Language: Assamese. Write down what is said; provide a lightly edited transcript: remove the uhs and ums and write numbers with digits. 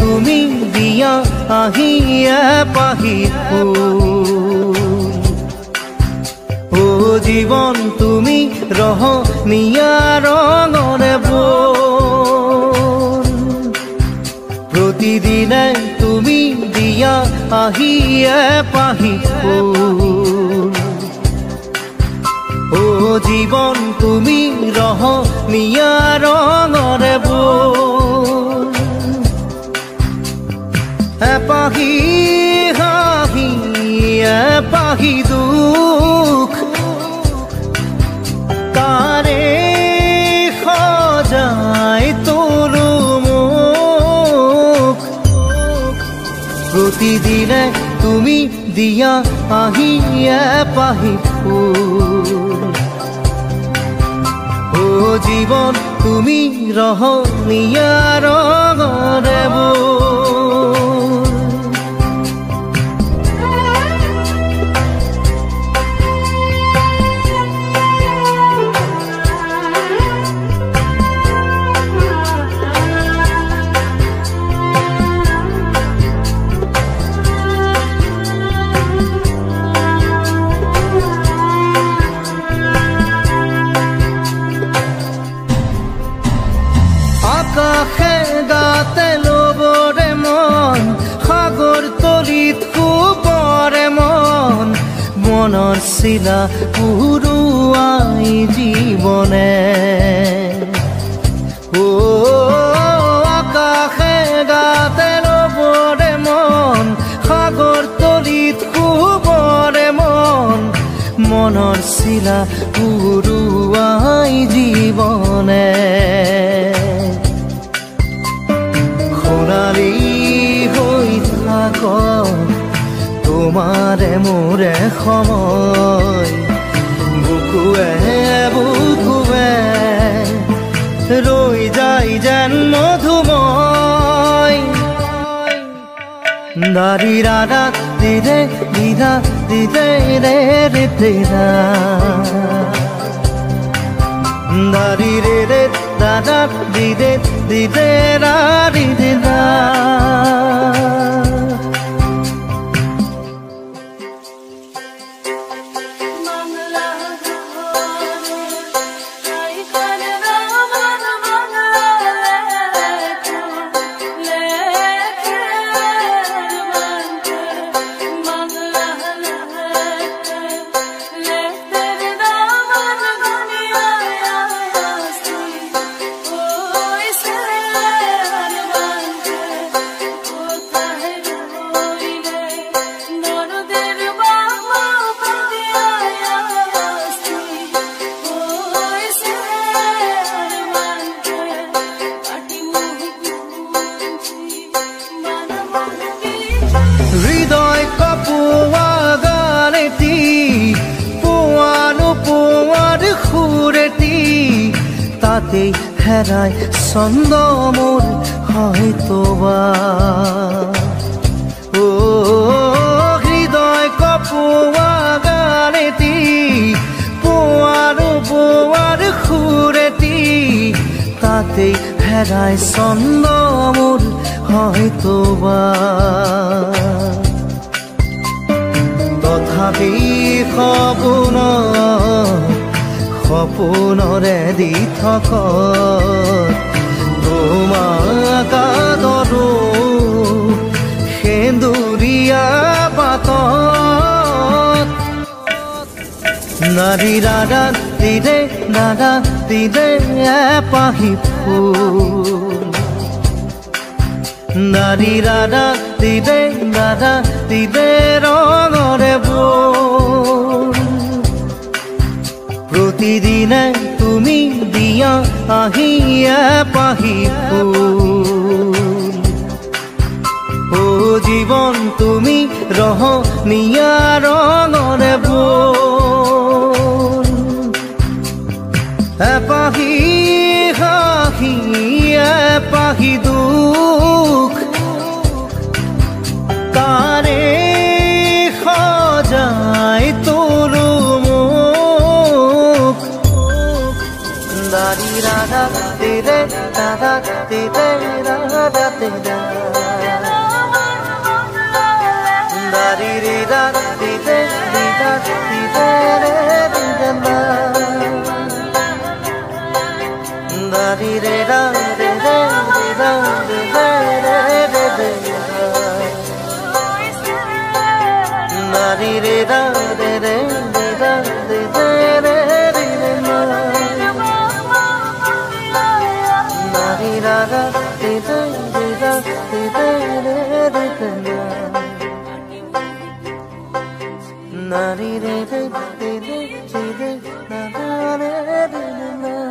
তুমি দিয়া আহিয়া পাহি ও জীবন তুমি রহনীয়া রঙরে বোল প্রতিদিনে তুমি দিয়া আহিয়া পাহি ও জীবন তুমি রহনীয়া রঙরে বোল এপাহি হাহি এপাহি দুখ তারে সজাই তোর মুখ প্রতিদিনে তুমি দিয়া আহি এপাহি ফুল ও জীবন তুমি রহনীয়া রঙরে আকাশে গাতে লবরে মন সাগর তলিত কুবরে মন মনৰ চিলা পুৰুৱাই জীৱনে ও আকাশে গাতে লবৰে মন সাগৰ তলিত কুবৰে মন মনৰ চিলা পুৰুৱাই জীৱনে সোণালী হৈ থাক তোমাৰে মোৰে সময় বুকুৱে বুকুৱে ৰৈ যায় যেন মধুময় দাৰি ৰাধা দিদে দিদা দিদে ৰে ৰে তেৰা দাৰি ৰে ৰে দাদা দিদে দিদে ৰা দিদে ৰা হৃদয় কপোৱা গানেটি পোৱানো পোৱাৰ সুৰেটি তাতে হেৰাই ছন্দ মোৰ হয়তোবা ও হৃদয় কপোৱা গানেটি পোৱানো পোৱাৰ সুৰেটি তাতে হেৰাই ছন্দ মোৰ হয়তোবা তথাপি সপোনৰে দি থক তোমাক আদৰো সেন্দুৰীয়া বাটত নাৰী ৰাধা দিদে দাদা দিদে এপাহি ফুল নাৰী ৰাধা দিদে দাদা দিদে ৰঙ রঙরে বোল প্রতিদিনে তুমি দিয়া আহিয়া পাহি ফুল ও জীবন তুমি রহনিয়া রঙরে বোল এপাহি হাহি এপাহি দুখ তারে সজাই তোর মুখ দারি রাধা তেরে রাধা তেরে রাধা তেরা দারি রে রাধা তেরে রাধা তেরে রাধা দারি রে রাধা রে Radha Dari re da re re re da re re re re na Dari ra ra re re re da re re re re na Dari re re re re re na re re re na